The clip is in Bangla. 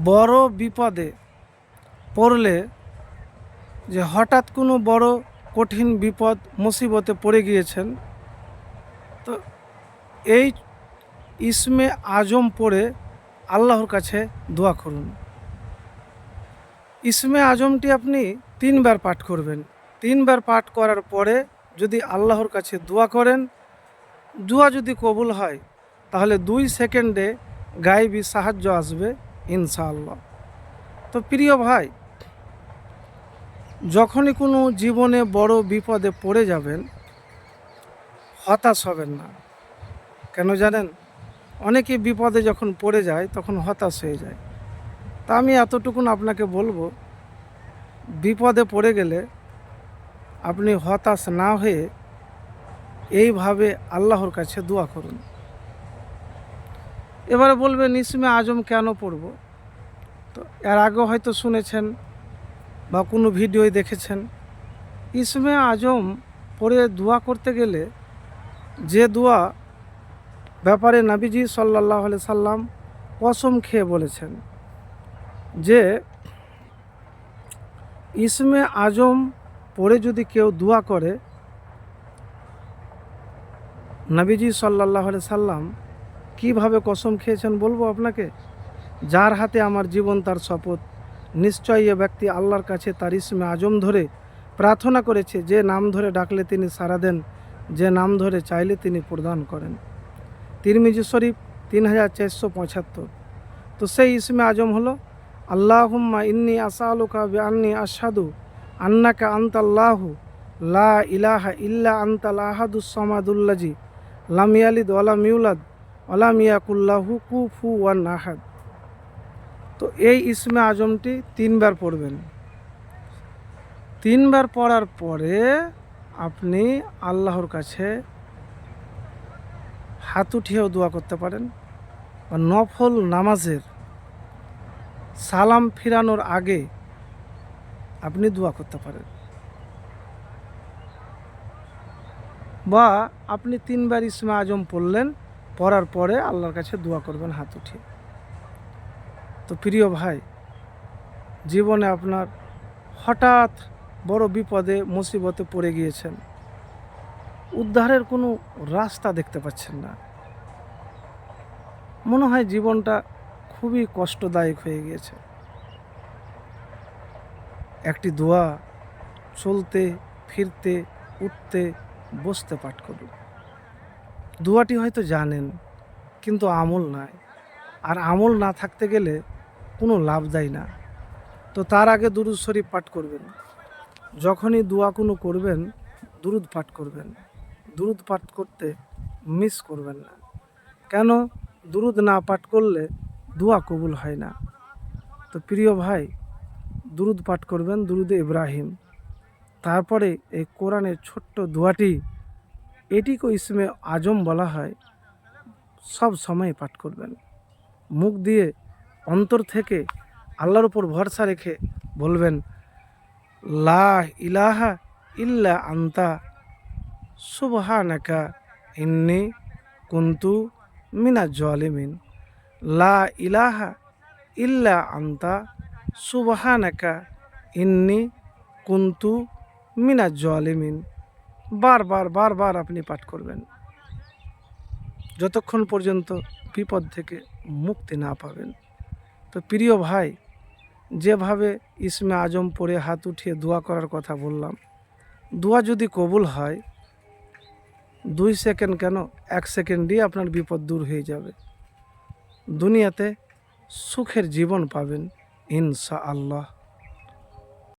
বড় বিপদে পড়লে, যে হঠাৎ কোনো বড় কঠিন বিপদ মুসিবতে পড়ে গিয়েছেন, তো এই ইসমে আজম পড়ে আল্লাহর কাছে দোয়া করুন। ইসমে আজমটি আপনি 3 বার পাঠ করবেন। 3 বার পাঠ করার পরে যদি আল্লাহর কাছে দোয়া করেন, দোয়া যদি কবুল হয়, তাহলে 2 সেকেন্ডে গায়েবী সাহায্য আসবে ইনশাআল্লাহ। তো প্রিয় ভাই, যখনই কোনো জীবনে বড় বিপদে পড়ে যাবেন, হতাশ হবেন না। কেন জানেন? অনেকে বিপদে যখন পড়ে যায় তখন হতাশ হয়ে যায়। তা আমি এতটুকুন আপনাকে বলবো, বিপদে পড়ে গেলে আপনি হতাশ না হয়ে এইভাবে আল্লাহর কাছে দোয়া করুন। এবারে বলবেন ইসমে আজম কেন পড়ব? তো এর আগেও হয়তো শুনেছেন বা কোনো ভিডিওয় দেখেছেন। ইসমে আজম পড়ে দোয়া করতে গেলে যে দোয়া ব্যাপারে নবীজি সাল্লাল্লাহু আলাইহি সাল্লাম কসম খেয়ে বলেছেন যে ইসমে আজম পড়ে যদি কেউ দোয়া করে, নবীজি সাল্লাল্লাহু আলাইহি সাল্লাম কীভাবে কসম খেয়েছেন বলবো আপনাকে। যার হাতে আমার জীবন তার শপথ, নিশ্চয়ই এ ব্যক্তি আল্লাহর কাছে তার ইসমে আজম ধরে প্রার্থনা করেছে, যে নাম ধরে ডাকলে তিনি সাড়া দেন, যে নাম ধরে চাইলে তিনি প্রদান করেন। তিরমিজি শরীফ 3475। তো সেই ইসমে আজম হলো আল্লাহুম্মা ইন্নি আসআলুকা বিআন্নি আশহাদু আন্নাকা আনতাল্লাহু লা ইলাহা ইল্লা আনতাল আহাদুস সামাদুল্লাযী লাম ইয়ালিদ ওয়া লাম ইউলাদ ওয়া লাম ইয়াকুল লাহু কুফুওয়ান আহাদ। তো এই ইসমে আজমটি 3 বার পড়বেন। 3 বার পড়ার পরে আপনি আল্লাহর কাছে হাত উঠিয়েও দোয়া করতে পারেন, বা নফল নামাজের সালাম ফিরানোর আগে আপনি দোয়া করতে পারেন, বা আপনি 3 বার ইসমে আজম পড়লেন, পড়ার পরে আল্লাহর কাছে দোয়া করবেন হাত উঠিয়ে। তো প্রিয় ভাই, জীবনে আপনার হঠাৎ বড় বিপদে মুসিবতে পড়ে গিয়েছেন, উদ্ধারের কোনো রাস্তা দেখতে পাচ্ছেন না, মনে হয় জীবনটা খুবই কষ্টদায়ক হয়ে গিয়েছে। একটি দোয়া চলতে ফিরতে উঠতে বসতে পাঠ করুন। দোয়াটি হয়তো জানেন, কিন্তু আমল নাই, আর আমল না থাকতে গেলে কোনো লাভ দেয় না। তো তার আগে দুরূদ শরীফ পাঠ করবেন। যখনই দোয়া কোনো করবেন, দুরূদ পাঠ করবেন। দুরূদ পাঠ করতে মিস করবেন না। কেন? দুরূদ না পাঠ করলে দোয়া কবুল হয় না। তো প্রিয় ভাই, দুরূদ পাঠ করবেন, দুরূদে ইব্রাহিম। তারপরে এই কোরআনের ছোট্ট দোয়াটি, এটিকেও ইসমে আজম বলা হয়, সব সময় পাঠ করবেন। মুখ দিয়ে অন্তর থেকে আল্লাহর উপর ভরসা রেখে বলবেন, লা ইলাহা ইল্লা আনতা সুবহানাকা ইন্নী কুনতু মিনাজ জালিমিন। লা ইলাহা ইল্লা আনতা সুবহানাকা ইন্নী কুনতু মিনাজ জালিমিন। বারবার আপনি পাঠ করবেন, যতক্ষণ পর্যন্ত বিপদ থেকে মুক্তি না পাবেন। তো প্রিয় ভাই, যেভাবে ইসমে আজম পড়ে হাত উঠিয়ে দোয়া করার কথা বললাম, দোয়া যদি কবুল হয়, 2 সেকেন্ড কেন 1 সেকেন্ডই আপনার বিপদ দূর হয়ে যাবে। দুনিয়াতে সুখের জীবন পাবেন ইনশাআল্লাহ।